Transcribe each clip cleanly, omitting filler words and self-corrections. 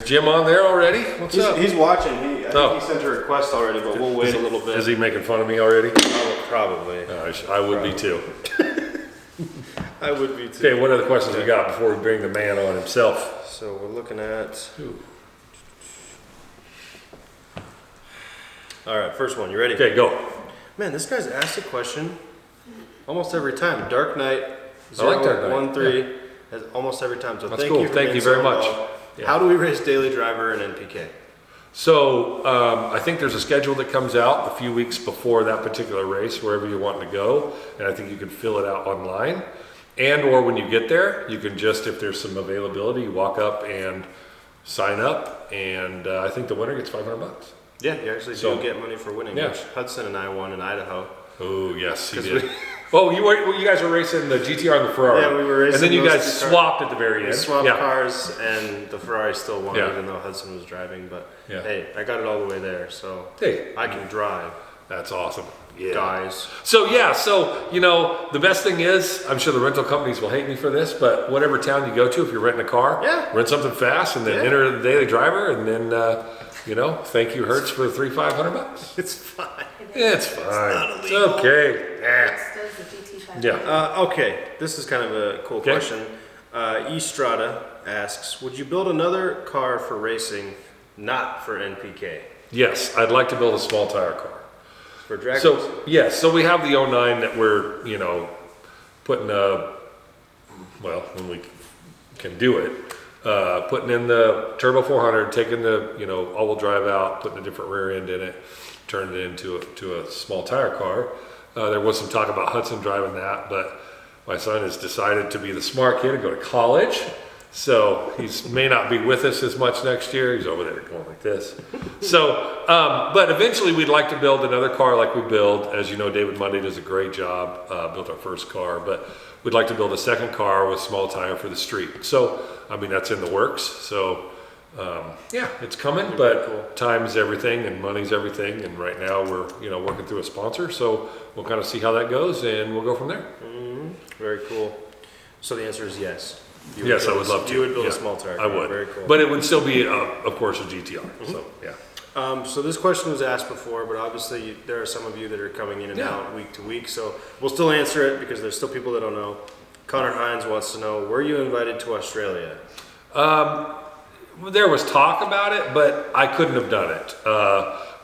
Jim on there already? What's up? He's watching. I think he sent a request already, but we'll wait a little bit. Is he making fun of me already? Probably. I would be too. I would be too. Okay, what other questions we got before we bring the man on himself? So we're looking at... All right, first one. You ready? Okay, go. Man, this guy's asked a question almost every time. Dark Knight, I like Dark Knight. 013, has almost every time. So That's thank cool. you for Thank being you very so much. involved. Yeah. How do we race daily driver and NPK? So I think there's a schedule that comes out a few weeks before that particular race, wherever you want to go, and I think you can fill it out online. And or when you get there, you can just, if there's some availability, you walk up and sign up, and I think the winner gets $500. Yeah, you actually do get money for winning. Yeah. Which Hudson and I won in Idaho. Oh yes, he did. Oh, you guys were racing the GTR and the Ferrari. Yeah, we were racing. And then you guys swapped at the very end. We swapped cars, and the Ferrari still won, even though Hudson was driving. But hey, I got it all the way there, so I can drive. That's awesome. Yeah. Guys. So you know, the best thing is, I'm sure the rental companies will hate me for this, but whatever town you go to, if you're renting a car, rent something fast, and then enter the daily driver, and then you know, thank you Hertz for the $500. It's fine. It's fine. It's okay. Okay, this is kind of a cool question. Estrada asks, would you build another car for racing, not for NPK? Yes, I'd like to build a small tire car. For drag So yes, so we have the 09 that we're, you know, putting when we can do it, putting in the turbo 400, taking the, you know, all-wheel drive out, putting a different rear end in it, turning it into a small tire car. There was some talk about Hudson driving that, but my son has decided to be the smart kid and go to college. So he may not be with us as much next year. He's over there going like this. So, but eventually we'd like to build another car like we build. As you know, David Mundy does a great job, built our first car, but we'd like to build a second car with small tire for the street. So, I mean, that's in the works. So, yeah, it's coming, but time is everything and money's everything. And right now we're, you know, working through a sponsor. So we'll kind of see how that goes and we'll go from there. Very cool. So the answer is yes. Yes, I would love to. You would build a small tire car. I would. Very cool. But it would still be, of course, a GTR. So, yeah. So this question was asked before, but obviously there are some of you that are coming in and out week to week. So we'll still answer it because there's still people that don't know. Connor Hines wants to know, were you invited to Australia? There was talk about it, but I couldn't have done it.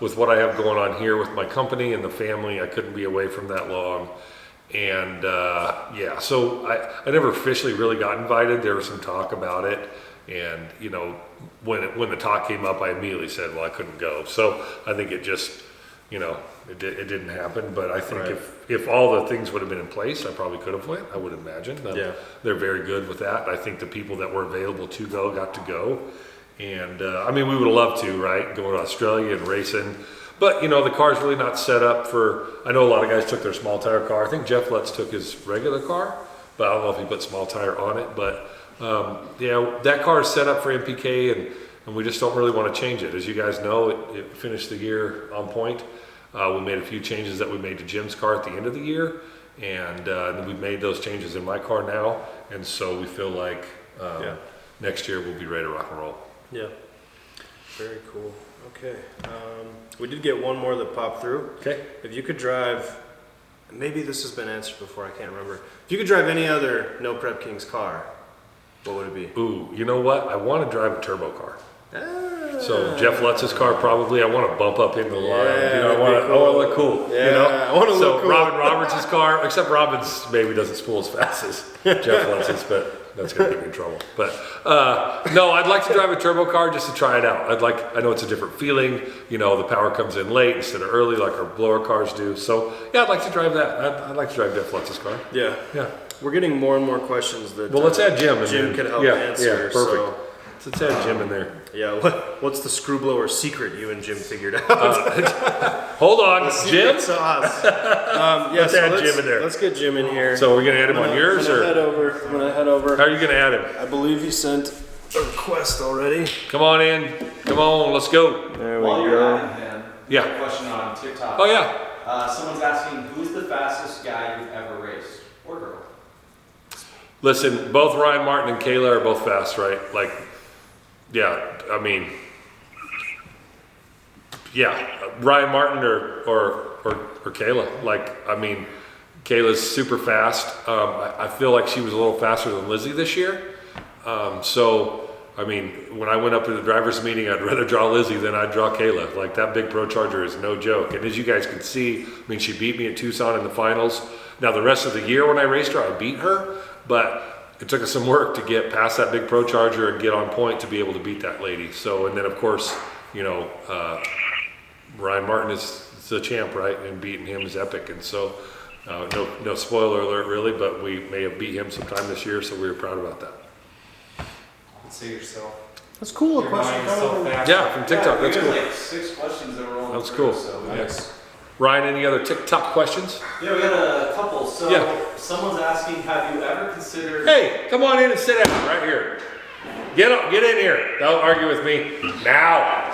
With what I have going on here with my company and the family, I couldn't be away from that long. And so I never officially really got invited. There was some talk about it, and you know, when the talk came up, I immediately said, well, I couldn't go. So I think it just, you know, it didn't happen. But I think if all the things would have been in place, I probably could have went. I would imagine. They're very good with that. I think the people that were available to go got to go, and I mean, we would have loved to, right, go to Australia and racing. But, you know, the car's really not set up for, I know a lot of guys took their small tire car. I think Jeff Lutz took his regular car, but I don't know if he put small tire on it. But, that car is set up for MPK, and we just don't really want to change it. As you guys know, it finished the year on point. We made a few changes that we made to Jim's car at the end of the year, and then we've made those changes in my car now. And so we feel like next year we'll be ready to rock and roll. Yeah, very cool. Okay, we did get one more that popped through. Okay. If you could drive, maybe this has been answered before, I can't remember. If you could drive any other No Prep Kings car, what would it be? Ooh, you know what? I want to drive a turbo car. So Jeff Lutz's car probably. I want to bump up into the line. You know, I want to look cool. Yeah, you know? I want to look cool. So Robin Roberts' car, except Robin's maybe doesn't spool as fast as Jeff Lutz's, but that's gonna get me in trouble. But no, I'd like to drive a turbo car just to try it out. I know it's a different feeling. You know, the power comes in late instead of early, like our blower cars do. So yeah, I'd like to drive that. I'd like to drive Jeff Lutz's car. Yeah. We're getting more and more questions that. Well, let's add Jim. Jim could help answer. Yeah, perfect. Let's add Jim in there. Yeah, what's the screw blower secret you and Jim figured out? Hold on, Jim? Sauce. Let's add Jim in there. Let's get Jim in here. So we're going to add him on yours? I'm going to head over. How are you going to add him? I believe he sent a request already. Come on in. Come on, let's go. There we While go. you're at it, man, Yeah. a question on TikTok. Oh, yeah. Someone's asking, who's the fastest guy you've ever raced? Or girl? Listen, both Ryan Martin and Kayla are both fast, right? Like, yeah, I mean, yeah, Ryan Martin or Kayla. Like, I mean, Kayla's super fast. I feel like she was a little faster than Lizzie this year. So, I mean, when I went up to the driver's meeting, I'd rather draw Lizzie than I'd draw Kayla. Like, that big Pro Charger is no joke. And as you guys can see, I mean, she beat me at Tucson in the finals. Now, the rest of the year when I raced her, I beat her, but it took us some work to get past that big Pro Charger and get on point to be able to beat that lady. So, and then of course, you know, Ryan Martin is the champ, right? And beating him is epic. And so, no spoiler alert really, but we may have beat him sometime this year, so we were proud about that. See yourself. That's cool. A question coming from Yeah, from TikTok. That's cool. Like 6 questions that were on. That's cool. So Nice. Ryan, any other TikTok questions? Yeah, we got a couple. So Yeah. someone's asking, have you ever considered? Hey, come on in and sit down right here. Get in here. Don't argue with me now.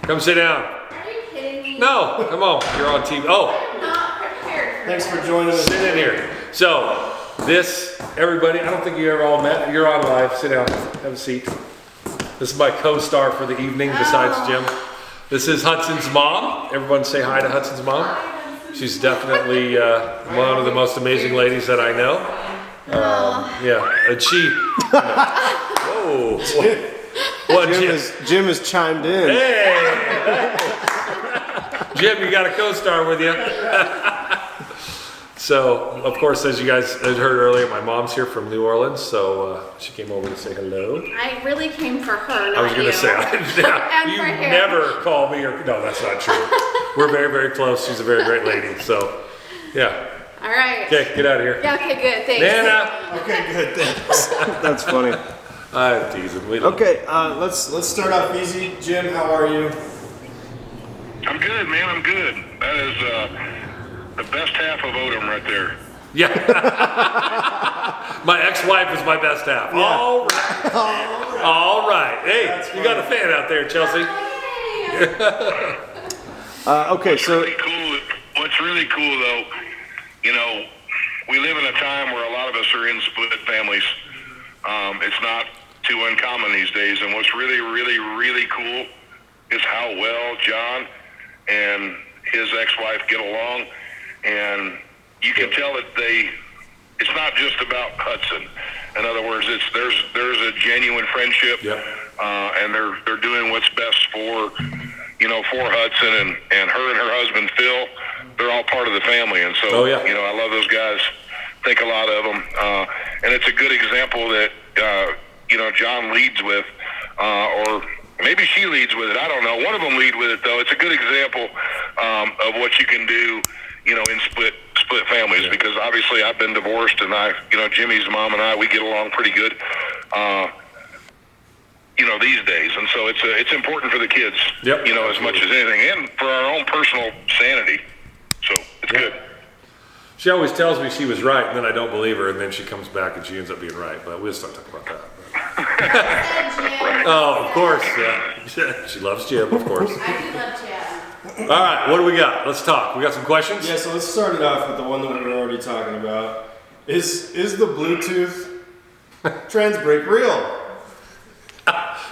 Come sit down. Are you kidding me? No, come on. You're on TV. Oh, I'm not prepared for Thanks this. for joining us. sit in here. So, this, everybody, I don't think you ever all met. You're on live. Sit down. Have a seat. This is my co-star for the evening besides Jim. This is Hudson's mom. Everyone say hi to Hudson's mom. She's definitely one of the most amazing ladies that I know. Yeah, and she. Whoa! What, Jim has chimed in. Hey! Jim, you got a co-star with you. So, of course, as you guys had heard earlier, my mom's here from New Orleans, so she came over to say hello. I really came for her, not I was going you. to say, And you for him. never call me, or no, that's not true. We're very, very close. She's a very great lady, so yeah. All right. Okay, get out of here. Yeah, okay, good. Thanks. Nana! Okay, good. Thanks. That's funny. I'm teasing. We love Okay, let's start off easy. Jim, how are you? I'm good, man. I'm good. That is the best half of Odom right there. Yeah. My ex-wife is my best half. Yeah. All right. All right. Hey, That's you got a fan out there, Chelsea. Okay, so Really cool. What's really cool, though, you know, we live in a time where a lot of us are in split families. It's not too uncommon these days, and what's really, really, really cool is how well John and his ex-wife get along, and you can tell that it's not just about Hudson. In other words, there's a genuine friendship, Yep. And they're doing what's best for Hudson and her husband Phil. They're all part of the family, and so Oh, yeah. you know, I love those guys. Think a lot of them, and it's a good example that John leads with, or maybe she leads with it. I don't know. One of them lead with it though. It's a good example of what you can do, in split families. Yeah. Because obviously I've been divorced, and Jimmy's mom and I, we get along pretty good. These days, and so it's important for the kids. Yep, as much as anything, and for our own personal sanity. So it's good. She always tells me she was right, and then I don't believe her, and then she comes back and she ends up being right. But we'll start talking about that. Oh, of course. Yeah. She loves Jim, of course. I do love Jim. All right, what do we got? Let's talk. We got some questions? yeah, so let's start it off with the one that we were already talking about. Is the Bluetooth trans brake real?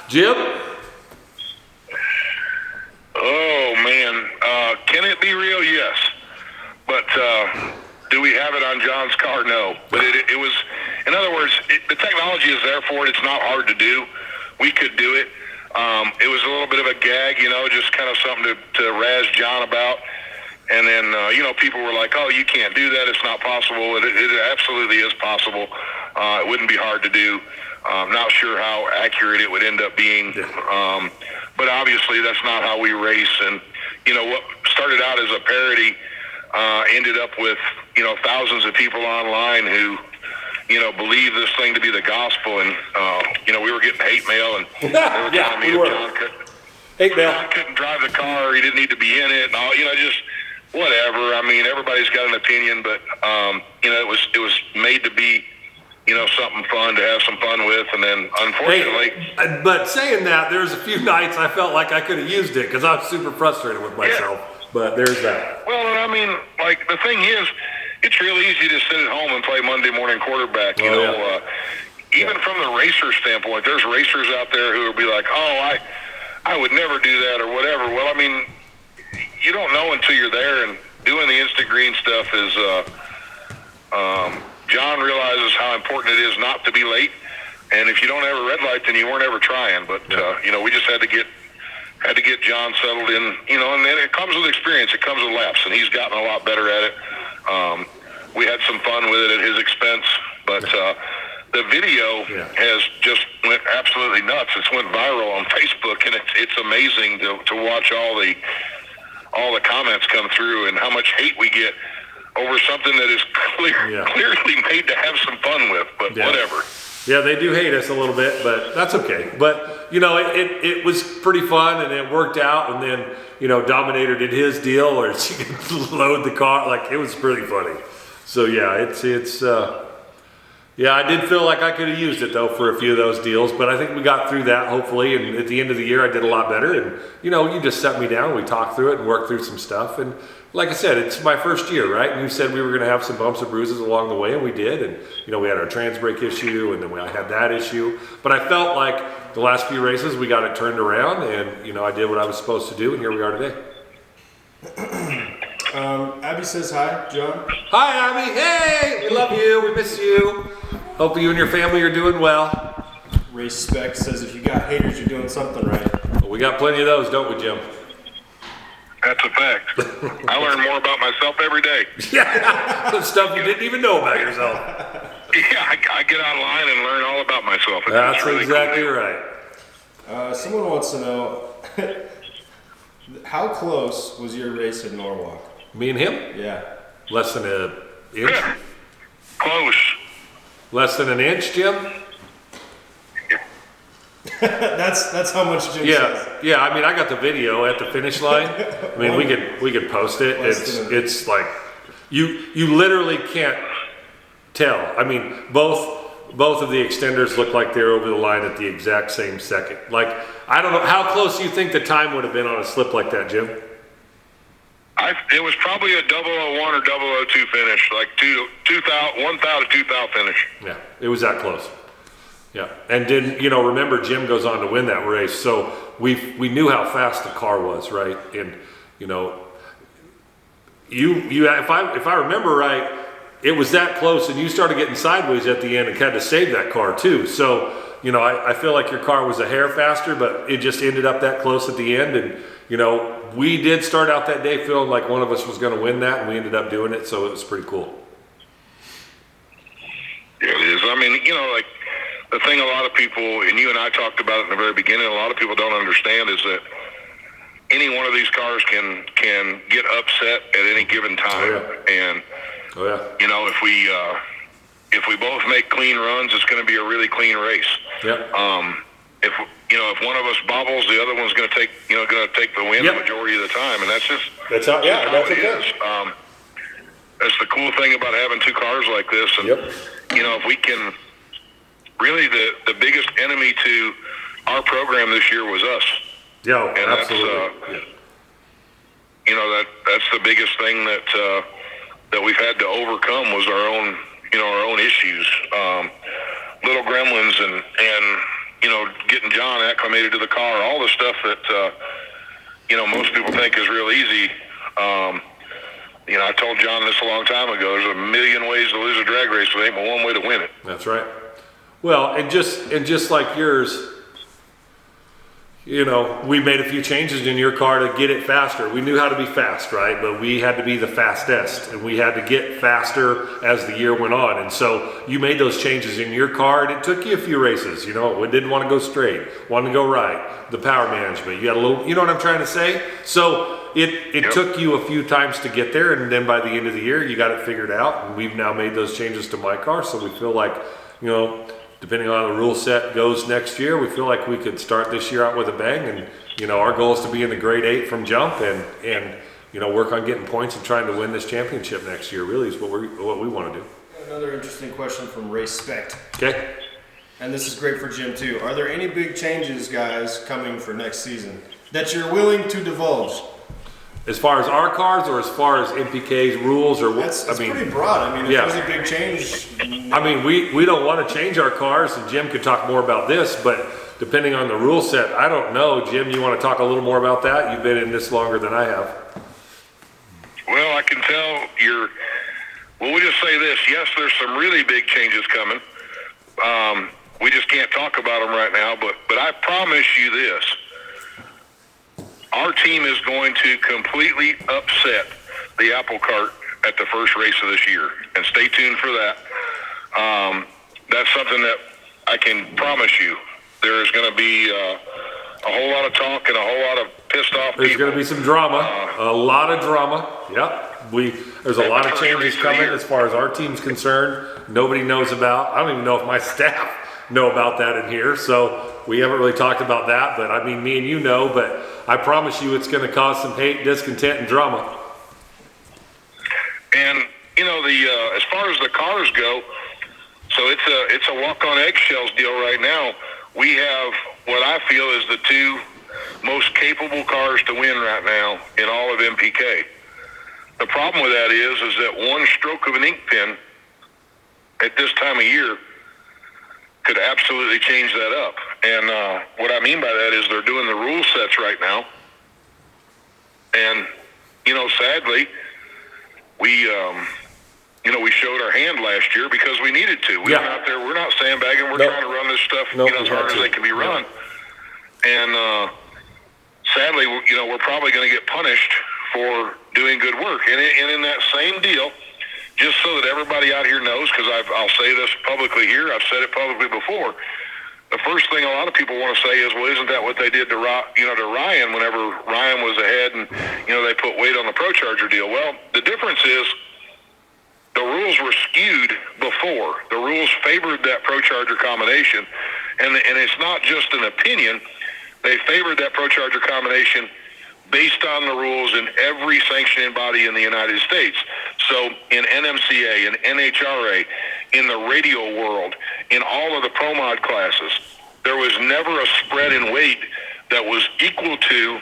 Jim? Oh man, can it be real? Yes, but do we have it on John's car? No, but it was. In other words, the technology is there for it. It's not hard to do. We could do it. It was a little bit of a gag, just kind of something to razz John about. And then, people were like, "Oh, you can't do that. It's not possible." It absolutely is possible. It wouldn't be hard to do. I'm not sure how accurate it would end up being, but obviously that's not how we race. And what started out as a parody ended up with thousands of people online who believe this thing to be the gospel. And we were getting hate mail, and they were telling me Hate mail. John couldn't drive the car, he didn't need to be in it, and all, just whatever. I mean, everybody's got an opinion, but it was made to be something fun to have some fun with. And then unfortunately, Hey, but saying that, there's a few nights I felt like I could have used it because I was super frustrated with myself. But there's that. well, and I mean, like, the thing is, it's real easy to sit at home and play Monday morning quarterback. even from the racer standpoint, there's racers out there who will be like, oh, I would never do that or whatever. Well, I mean, you don't know until you're there, and doing the instant green stuff is, John realizes how important it is not to be late. And if you don't have a red light, then you weren't ever trying. But, you know, we just had to get John settled in, you know, and then it comes with experience. It comes with laps, and he's gotten a lot better at it. We had some fun with it at his expense, but the video has just went absolutely nuts. It's went viral on Facebook, and it's amazing to watch all the comments come through and how much hate we get over something that is clearly made to have some fun with, but whatever. Yeah, they do hate us a little bit, but that's okay. But, you know, it was pretty fun, and it worked out, and then, you know, Dominator did his deal, or she could load the car. Like, it was pretty funny. So, yeah, I did feel like I could have used it, though, for a few of those deals, but I think we got through that, hopefully, and at the end of the year, I did a lot better, and, you know, you just set me down, we talked through it and worked through some stuff, and like I said, it's my first year, right? And you said we were going to have some bumps and bruises along the way, and we did. And, you know, we had our trans brake issue, and then we had that issue. But I felt like the last few races, we got it turned around, and, you know, I did what I was supposed to do, and here we are today. Abby says hi, John. Hi, Abby. Hey, we love you. We miss you. Hope you and your family are doing well. Race Spec says if you got haters, you're doing something right. Well, we got plenty of those, don't we, Jim? That's a fact. I learn more about myself every day. Yeah, the stuff you didn't even know about yourself. Yeah, I get online and learn all about myself. That's really exactly cool. right. Someone wants to know, how close was your race at Norwalk? Me and him? Yeah. Less than an inch? Yeah. Close. Less than an inch, Jim? That's how much Jim says. Yeah. I mean, I got the video at the finish line. I mean, we could post it. It's like you literally can't tell. I mean, both of the extenders look like they're over the line at the exact same second. Like, I don't know how close you think the time would have been on a slip like that, Jim. It was probably a 001 or 002 finish, like 1 thou to 2 thou finish. Yeah, it was that close. Yeah, and then, you know, remember Jim goes on to win that race, so we knew how fast the car was, right? And, you know, if I remember right, it was that close, and you started getting sideways at the end and had to save that car too. So, you know, I feel like your car was a hair faster, but it just ended up that close at the end. And, you know, we did start out that day feeling like one of us was going to win that, and we ended up doing it, so it was pretty cool. Yeah, it is. I mean, you know, like, the thing a lot of people, and you and I talked about it in the very beginning, a lot of people don't understand is that any one of these cars can get upset at any given time. And, you know, if we both make clean runs, it's going to be a really clean race. If one of us bobbles, the other one's going to take the win the majority of the time, and that's how it is. That's the cool thing about having two cars like this, and you know, if we can. Really, the biggest enemy to our program this year was us. Yeah, and absolutely. You know, that's the biggest thing that we've had to overcome was our own issues, little gremlins, and you know, getting John acclimated to the car, all the stuff that you know, most people think is real easy. You know, I told John this a long time ago. There's a million ways to lose a drag race, but there ain't but one way to win it. That's right. Well, and just like yours, you know, we made a few changes in your car to get it faster. We knew how to be fast, right? But we had to be the fastest, and we had to get faster as the year went on. And so you made those changes in your car, and it took you a few races. You know, we didn't want to go straight, wanted to go right. The power management, you got a little, you know what I'm trying to say? So it took you a few times to get there, and then by the end of the year, you got it figured out. And we've now made those changes to my car, so we feel like, you know, depending on how the rule set goes next year, we feel like we could start this year out with a bang. And, you know, our goal is to be in the grade 8 from jump and you know, work on getting points and trying to win this championship next year, really is what we want to do. Another interesting question from Race Spec. Okay. And this is great for Jim, too. Are there any big changes, guys, coming for next season that you're willing to divulge? As far as our cars, or as far as MPK's rules, or what? It's pretty broad. I mean, if yeah. there's a big change. I mean, we don't want to change our cars, and Jim could talk more about this, but depending on the rule set, I don't know. Jim, you want to talk a little more about that? You've been in this longer than I have. Well, I can tell well, we'll just say this. Yes, there's some really big changes coming. We just can't talk about them right now, but I promise you this. Our team is going to completely upset the apple cart at the first race of this year, and stay tuned for that. That's something that I can promise you. There is going to be a whole lot of talk and a whole lot of pissed off people. There's going to be some drama, a lot of drama. Yep. There's a lot of changes coming as far as our team's concerned. Nobody knows about. I don't even know if my staff know about that in here, so we haven't really talked about that. But I mean, me and you know, but I promise you it's going to cause some hate, discontent, and drama. And you know, as far as the cars go, so it's a walk on eggshells deal right now. We have what I feel is the two most capable cars to win right now in all of MPK. The problem with that is that one stroke of an ink pen at this time of year could absolutely change that up. And what I mean by that is they're doing the rule sets right now. And, you know, sadly, we showed our hand last year because we needed to. We went out there, we're not sandbagging, we're trying to run this stuff as hard as they can be run. And sadly, you know, we're probably going to get punished for doing good work. And in that same deal, just so that everybody out here knows, because I'll say this publicly here, I've said it publicly before, the first thing a lot of people want to say is, well, isn't that what they did to Ryan whenever Ryan was ahead and, you know, they put weight on the Pro Charger deal? Well, the difference is the rules were skewed before. The rules favored that Pro Charger combination, and it's not just an opinion. They favored that Pro Charger combination based on the rules in every sanctioning body in the United States. So in NMCA, in NHRA, in the radio world, in all of the Pro Mod classes, there was never a spread in weight that was equal to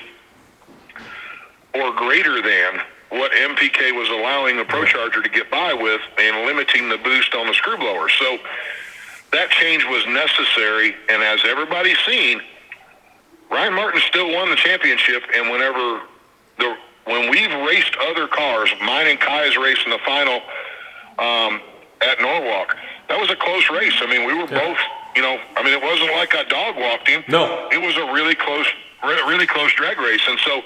or greater than what MPK was allowing the Pro Charger to get by with and limiting the boost on the screw blower. So that change was necessary, and as everybody's seen, Ryan Martin still won the championship. And when we've raced other cars, mine and Kai's race in the final at Norwalk, that was a close race. I mean, we were both, you know, I mean, it wasn't like I dog walked him. No. It was a really close drag race. And so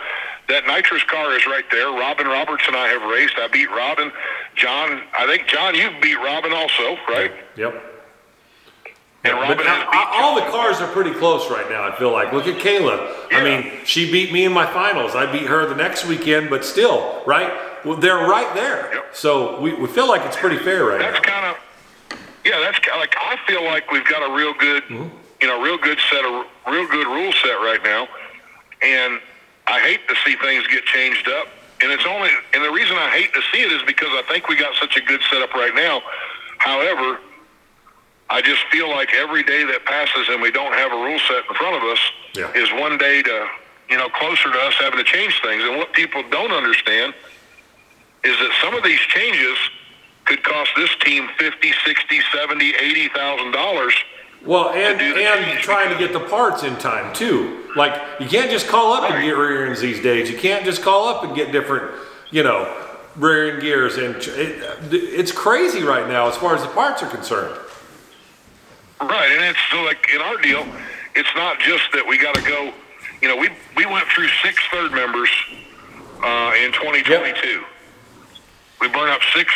that nitrous car is right there. Robin Roberts and I have raced. I beat Robin. John, I think, John, you've beat Robin also, right? Yep. And Robin but has beat all the John. cars are pretty close right now, I feel like. Look at Kayla. I mean, she beat me in my finals. I beat her the next weekend, but still, right? Well, they're right there. Yep. So we feel like it's pretty fair right now. That's kind of, like, I feel like we've got a real good, real good rule set right now. And I hate to see things get changed up. And the reason I hate to see it is because I think we got such a good setup right now. However, I just feel like every day that passes and we don't have a rule set in front of us is one day to, closer to us having to change things. And what people don't understand is that some of these changes could cost this team $50,000, $60,000, $70,000, $80,000. Well, and trying to get the parts in time too. Like, you can't just call up and get rear ends these days. You can't just call up and get different, rear end gears. And it's crazy right now as far as the parts are concerned. Right, and it's so, like, in our deal, it's not just that we got to go. We went through 6 third members in 2022. Yep. We burned up six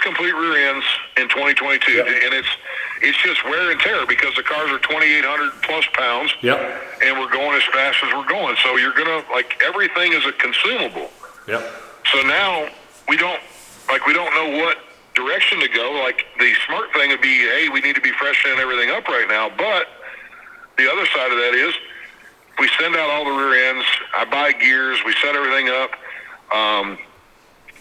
complete rear ends in 2022, yep. And it's just wear and tear because the cars are 2,800 plus pounds, yep. And we're going as fast as we're going. So you're gonna, like, everything is a consumable. Yep. So now we don't know what direction to go. Like, the smart thing would be, hey, we need to be freshening everything up right now. But the other side of that is, if we send out all the rear ends, I buy gears, we set everything up.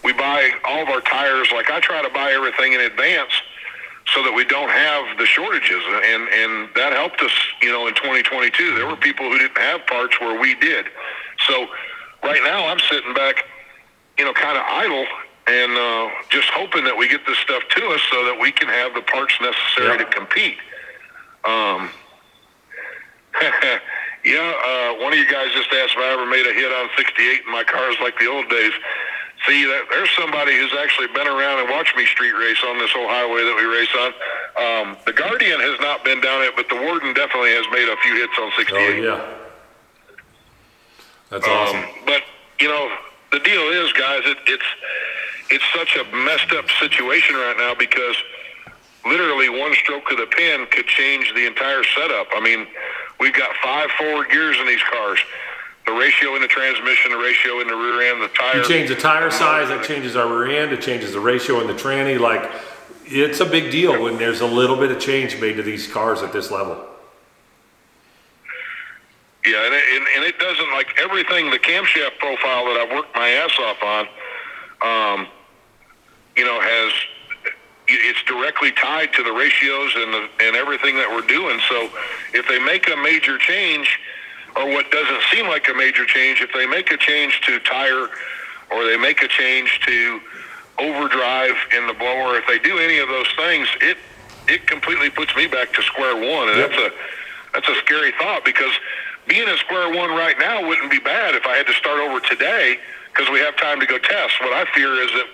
We buy all of our tires. Like, I try to buy everything in advance so that we don't have the shortages. And that helped us, in 2022. There were people who didn't have parts where we did. So right now I'm sitting back kind of idle and just hoping that we get this stuff to us so that we can have the parts necessary to compete. One of you guys just asked if I ever made a hit on 68 in my cars like the old days. See, there's somebody who's actually been around and watched me street race on this whole highway that we race on. The Guardian has not been down it, but the Warden definitely has made a few hits on 68. Oh, yeah. That's awesome. But, the deal is, guys, it's such a messed up situation right now because literally one stroke of the pen could change the entire setup. I mean, we've got 5 forward gears in these cars. The ratio in the transmission, the ratio in the rear end, the tire. You change the tire size, that changes our rear end, it changes the ratio in the tranny. Like, it's a big deal when there's a little bit of change made to these cars at this level. Yeah, and it doesn't, like everything, the camshaft profile that I've worked my ass off on, it's directly tied to the ratios and everything that we're doing. So if they make a major change, or what doesn't seem like a major change, if they make a change to tire or they make a change to overdrive in the blower, if they do any of those things, it completely puts me back to square one. And that's a scary thought, because being at square one right now wouldn't be bad if I had to start over today because we have time to go test. What I fear is that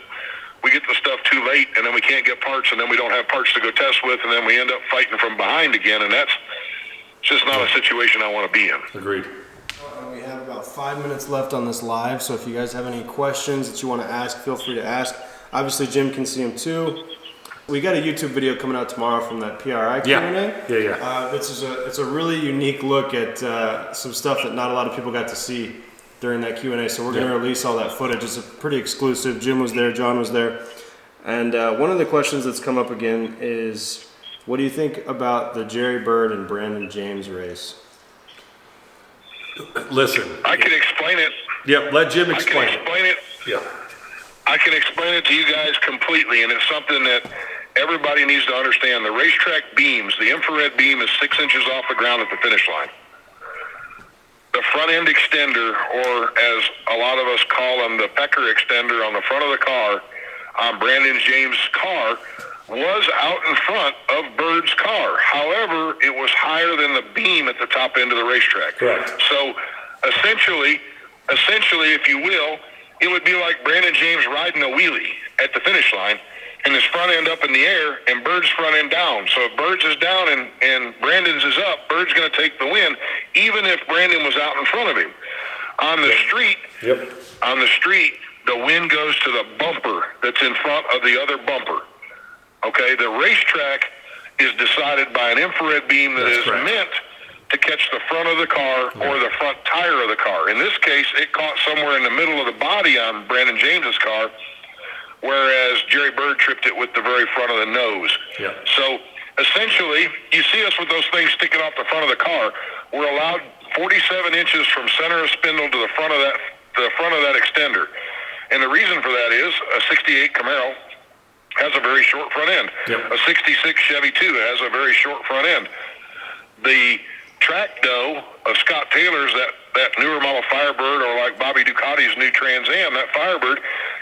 we get the stuff too late and then we can't get parts and then we don't have parts to go test with and then we end up fighting from behind again, and that's just not a situation I want to be in. Agreed. We have about 5 minutes left on this live, so if you guys have any questions that you want to ask, feel free to ask. Obviously, Jim can see them too. We got a YouTube video coming out tomorrow from that PRI Q&A. Yeah. It's a really unique look at some stuff that not a lot of people got to see during that Q&A. So we're going to release all that footage. It's pretty exclusive. Jim was there, John was there, and one of the questions that's come up again is, what do you think about the Jerry Bird and Brandon James race? Listen. I can explain it. Yep, let Jim explain I can explain it. Yeah. I can explain it to you guys completely, and it's something that everybody needs to understand. The racetrack beams, the infrared beam is 6 inches off the ground at the finish line. The front end extender, or as a lot of us call them, the pecker extender on the front of the car, on Brandon James' car, was out in front of Bird's car. However, it was higher than the beam at the top end of the racetrack. Correct. So essentially, if you will, it would be like Brandon James riding a wheelie at the finish line and his front end up in the air and Bird's front end down. So if Bird's is down and Brandon's is up, Bird's going to take the win, even if Brandon was out in front of him. On the street, the win goes to the bumper that's in front of the other bumper. Okay, the racetrack is decided by an infrared beam that is meant to catch the front of the car or the front tire of the car. In this case, it caught somewhere in the middle of the body on Brandon James's car, whereas Jerry Bird tripped it with the very front of the nose. Yeah. So essentially, you see us with those things sticking off the front of the car. We're allowed 47 inches from center of spindle to the front of that extender. And the reason for that is a 68 Camaro has a very short front end. Yep. A 66 Chevy 2 has a very short front end. The track dough of Scott Taylor's, that newer model Firebird, or like Bobby Ducati's new Trans Am, that Firebird,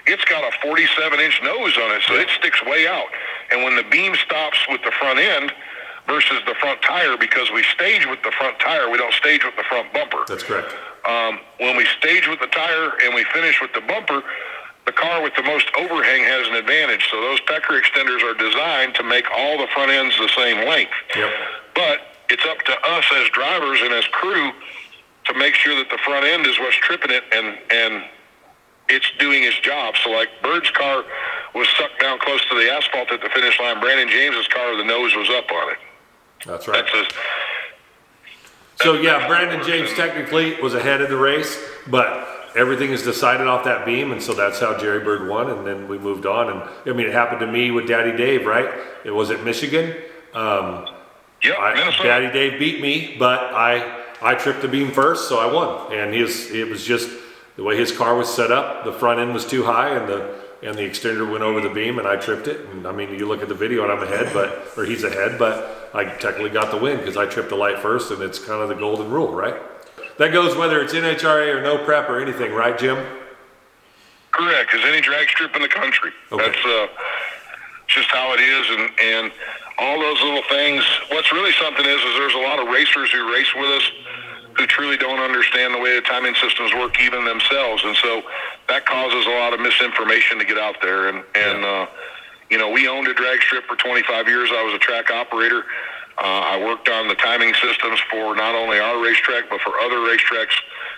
it's got a 47-inch nose on it, so it sticks way out. And when the beam stops with the front end versus the front tire, because we stage with the front tire, we don't stage with the front bumper. That's correct. When we stage with the tire and we finish with the bumper, the car with the most overhang has an advantage. So those pecker extenders are designed to make all the front ends the same length. Yep. But it's up to us as drivers and as crew to make sure that the front end is what's tripping it and it's doing its job. So like Bird's car was sucked down close to the asphalt at the finish line. Brandon James's car, the nose was up on it. That's right. So Brandon James technically was ahead of the race, but everything is decided off that beam, and so that's how Jerry Bird won, and then we moved on. And I mean, it happened to me with Daddy Dave, right? It was at Michigan. Minnesota. Daddy Dave beat me, but I tripped the beam first, so I won. And it was just the way his car was set up. The front end was too high, and the extender went over the beam, and I tripped it. And I mean, you look at the video, and I'm ahead, or he's ahead, but I technically got the win because I tripped the light first, and it's kind of the golden rule, right? That goes whether it's NHRA or no prep or anything, right, Jim? Correct, as any drag strip in the country. Okay. That's just how it is, and all those little things. What's really something is there's a lot of racers who race with us who truly don't understand the way the timing systems work even themselves, and so that causes a lot of misinformation to get out there. And you know, we owned a drag strip for 25 years. I was a track operator. I worked on the timing systems for not only our racetrack but for other racetracks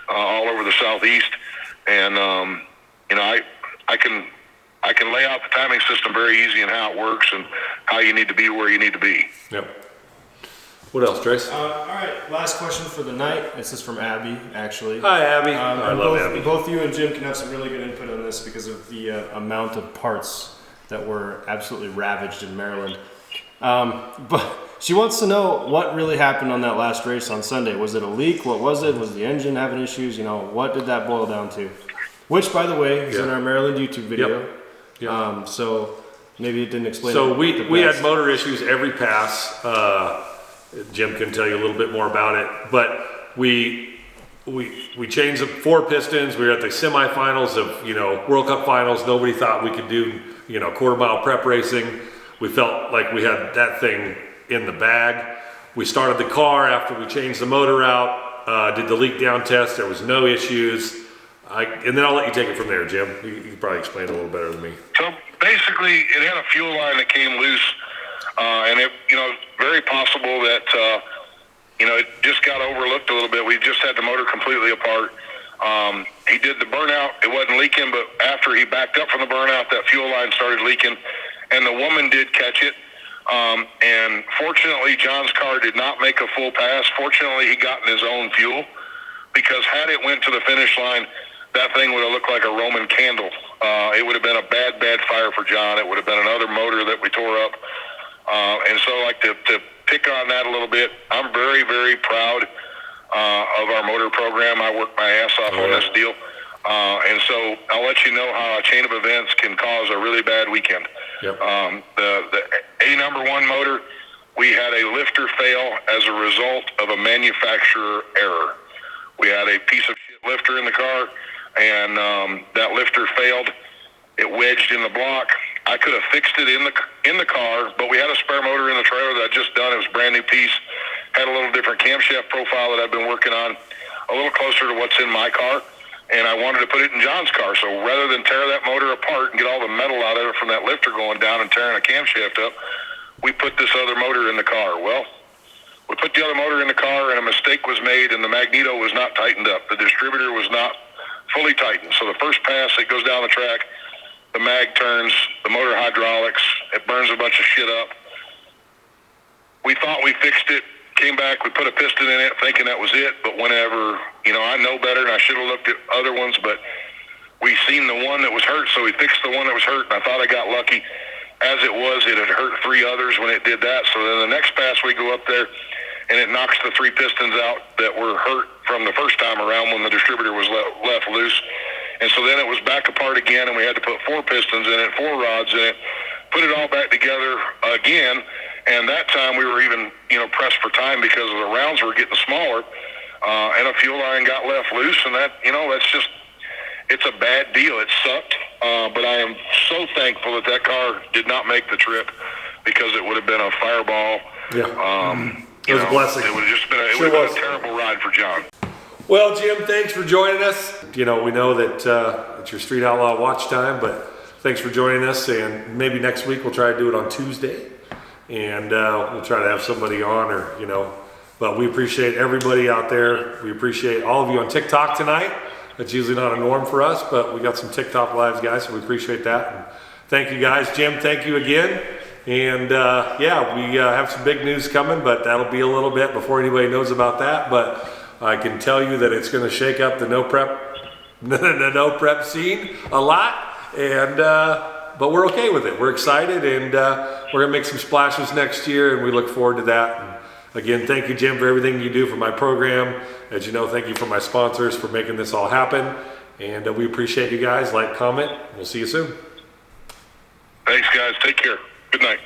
all over the Southeast. And you know, I can lay out the timing system very easy and how it works and how you need to be where you need to be. Yep. What else, Trace? All right, last question for the night. This is from Abby, actually. Hi, Abby. I love Abby. Both you and Jim can have some really good input on this because of the amount of parts that were absolutely ravaged in Maryland. But she wants to know what really happened on that last race on Sunday. Was it a leak? What was it? Was the engine having issues? You know, what did that boil down to? Which, by the way, is in our Maryland YouTube video. Yep. So maybe it didn't explain. So it we had motor issues every pass. Jim can tell you a little bit more about it, but we changed the 4 pistons. We were at the semifinals of, you know, World Cup finals. Nobody thought we could do, you know, quarter-mile prep racing. We felt like we had that thing in the bag. We started the car after we changed the motor out, did the leak down test. There was no issues. And then I'll let you take it from there, Jim. You can probably explain it a little better than me. So basically, it had a fuel line that came loose, and it, you know, very possible that, you know, it just got overlooked a little bit. We just had the motor completely apart. He did the burnout. It wasn't leaking, but after he backed up from the burnout, that fuel line started leaking, and the woman did catch it. And fortunately, John's car did not make a full pass. Fortunately, he got in his own fuel, because had it went to the finish line, that thing would have looked like a Roman candle. It would have been a bad fire for John. It would have been another motor that we tore up. And so, like, to pick on that a little bit, I'm very, very proud of our motor program. I worked my ass off on this deal. And so I'll let you know how a chain of events can cause a really bad weekend. Yep. The A1 motor, we had a lifter fail as a result of a manufacturer error. We had a piece of shit lifter in the car, and that lifter failed. It wedged in the block. I could have fixed it in the car, but we had a spare motor in the trailer that I just done. It was a brand new piece. Had a little different camshaft profile that I've been working on, a little closer to what's in my car, and I wanted to put it in John's car. So rather than tear that motor apart and get all the metal out of it from that lifter going down and tearing a camshaft up, we put this other motor in the car. Well, we put the other motor in the car, and a mistake was made, and the magneto was not tightened up. The distributor was not fully tightened. So the first pass, it goes down the track, the mag turns, the motor hydraulics, it burns a bunch of shit up. We thought we fixed it, came back, we put a piston in it thinking that was it, but whenever, you know, I know better, and I should have looked at other ones, but we seen the one that was hurt, so we fixed the one that was hurt, and I thought I got lucky. As it was, it had hurt 3 others when it did that. So then the next pass, we go up there, and it knocks the 3 pistons out that were hurt from the first time around when the distributor was left loose. And so then it was back apart again, and we had to put 4 pistons in it, 4 rods in it, put it all back together again. And that time we were even, you know, pressed for time because the rounds were getting smaller, and a fuel line got left loose. And that, you know, that's just, it's a bad deal. It sucked, but I am so thankful that that car did not make the trip, because it would have been a fireball. Yeah. It was a blessing. It would have just been it would have been a terrible ride for John. Well, Jim, thanks for joining us. You know, we know that it's your Street Outlaw watch time, but thanks for joining us. And maybe next week we'll try to do it on Tuesday, and we'll try to have somebody on, or, you know. But we appreciate everybody out there. We appreciate all of you on TikTok tonight. That's usually not a norm for us, but we got some TikTok lives, guys, so we appreciate that. And thank you, guys. Jim, thank you again. And yeah, we have some big news coming, but that'll be a little bit before anybody knows about that. But I can tell you that it's going to shake up the no prep scene a lot. And but we're okay with it. We're excited, and we're going to make some splashes next year, and we look forward to that. And again, thank you, Jim, for everything you do for my program. As you know, thank you for my sponsors for making this all happen. And we appreciate you guys. Like, comment. We'll see you soon. Thanks, guys. Take care. Good night.